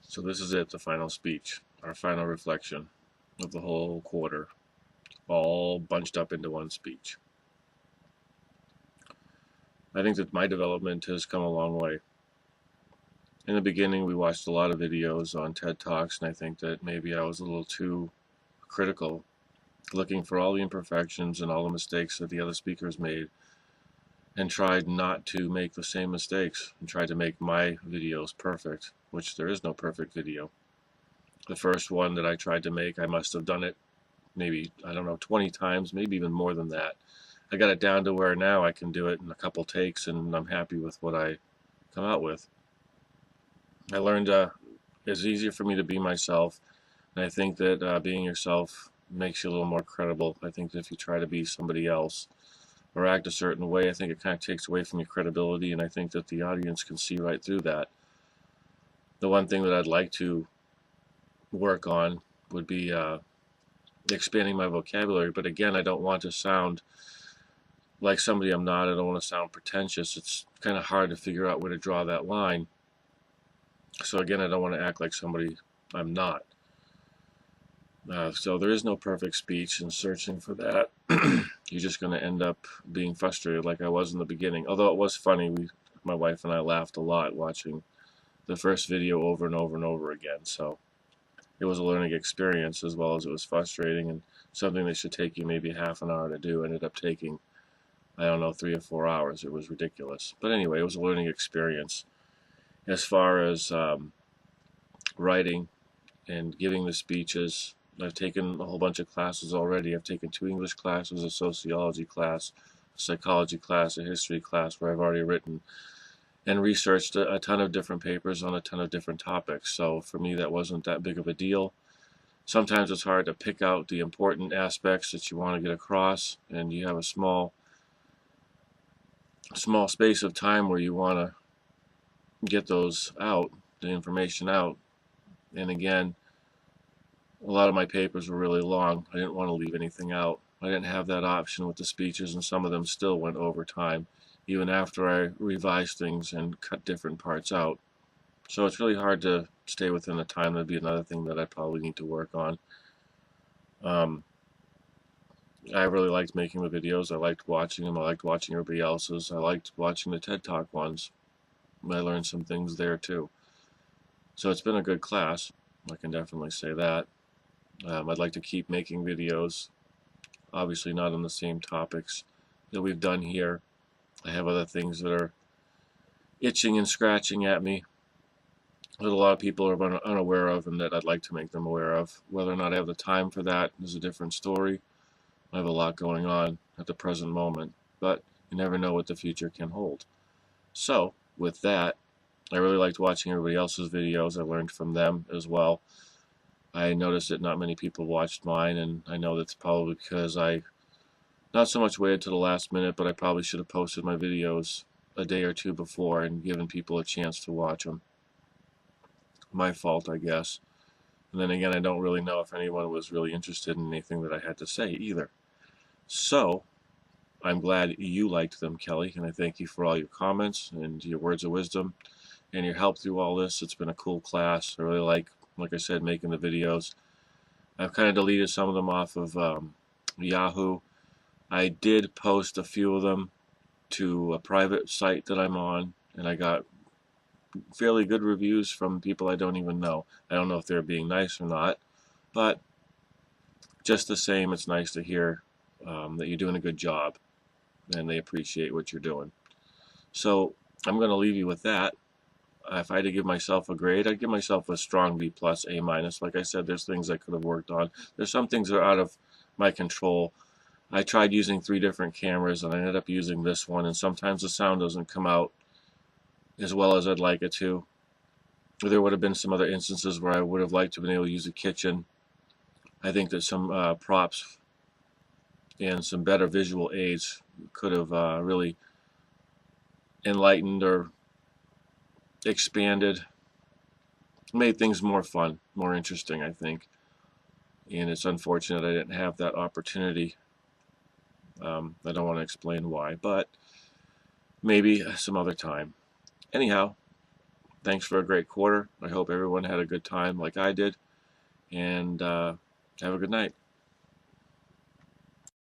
So this is it, the final speech, our final reflection of the whole quarter, all bunched up into one speech. I think that my development has come a long way. In the beginning, we watched a lot of videos on TED Talks, and I think that maybe I was a little too critical, looking for all the imperfections and all the mistakes that the other speakers made, and tried not to make the same mistakes, and tried to make my videos perfect, which there is no perfect video. The first one that I tried to make, I must have done it maybe, I don't know, 20 times, maybe even more than that. I got it down to where now I can do it in a couple takes and I'm happy with what I come out with. I learned it's easier for me to be myself, and I think that being yourself makes you a little more credible. I think that if you try to be somebody else or act a certain way, I think it kind of takes away from your credibility, and I think that the audience can see right through that. The one thing that I'd like to work on would be expanding my vocabulary, but again, I don't want to sound like somebody I'm not. I don't want to sound pretentious. It's kind of hard to figure out where to draw that line. So again, I don't want to act like somebody I'm not. So there is no perfect speech, and searching for that, you're just going to end up being frustrated like I was in the beginning. Although it was funny, my wife and I laughed a lot watching the first video over and over and over again. So it was a learning experience as well as it was frustrating, and something that should take you maybe half an hour to do ended up taking, I don't know, 3 or 4 hours. It was ridiculous. But anyway, it was a learning experience. As far as writing and giving the speeches, I've taken a whole bunch of classes already. I've taken 2 English classes, a sociology class, a psychology class, a history class where I've already written and researched a ton of different papers on a ton of different topics. So for me, that wasn't that big of a deal. Sometimes it's hard to pick out the important aspects that you want to get across, and you have a small space of time where you want to get those out, the information out. And again, a lot of my papers were really long. I didn't want to leave anything out. I didn't have that option with the speeches, and some of them still went over time, even after I revised things and cut different parts out. So it's really hard to stay within the time. That'd be another thing that I probably need to work on. I really liked making the videos. I liked watching them. I liked watching everybody else's. I liked watching the TED Talk ones. I learned some things there too. So it's been a good class. I can definitely say that. I'd like to keep making videos, obviously not on the same topics that we've done here. I have other things that are itching and scratching at me that a lot of people are unaware of and that I'd like to make them aware of. Whether or not I have the time for that is a different story. I have a lot going on at the present moment, but you never know what the future can hold. So, with that, I really liked watching everybody else's videos. I learned from them as well. I noticed that not many people watched mine, and I know that's probably because I not so much waited to the last minute, but I probably should have posted my videos a day or two before and given people a chance to watch them. My fault, I guess. And then again, I don't really know if anyone was really interested in anything that I had to say either. So, I'm glad you liked them, Kelly, and I thank you for all your comments and your words of wisdom and your help through all this. It's been a cool class. I really like I said, making the videos. I've kind of deleted some of them off of Yahoo. I did post a few of them to a private site that I'm on, and I got fairly good reviews from people I don't even know. I don't know if they're being nice or not, but just the same, it's nice to hear that you're doing a good job and they appreciate what you're doing. So I'm going to leave you with that. If I had to give myself a grade, I'd give myself a strong B+, A-. Like I said, there's things I could have worked on. There's some things that are out of my control. I tried using 3 different cameras and I ended up using this one, and sometimes the sound doesn't come out as well as I'd like it to. There would have been some other instances where I would have liked to have been able to use a kitchen. I think that some props and some better visual aids could have really enlightened or expanded, made things more fun, more interesting, I think. And it's unfortunate I didn't have that opportunity. I don't want to explain why, but maybe some other time. Anyhow, Thanks for a great quarter. I hope everyone had a good time like I did, and have a good night.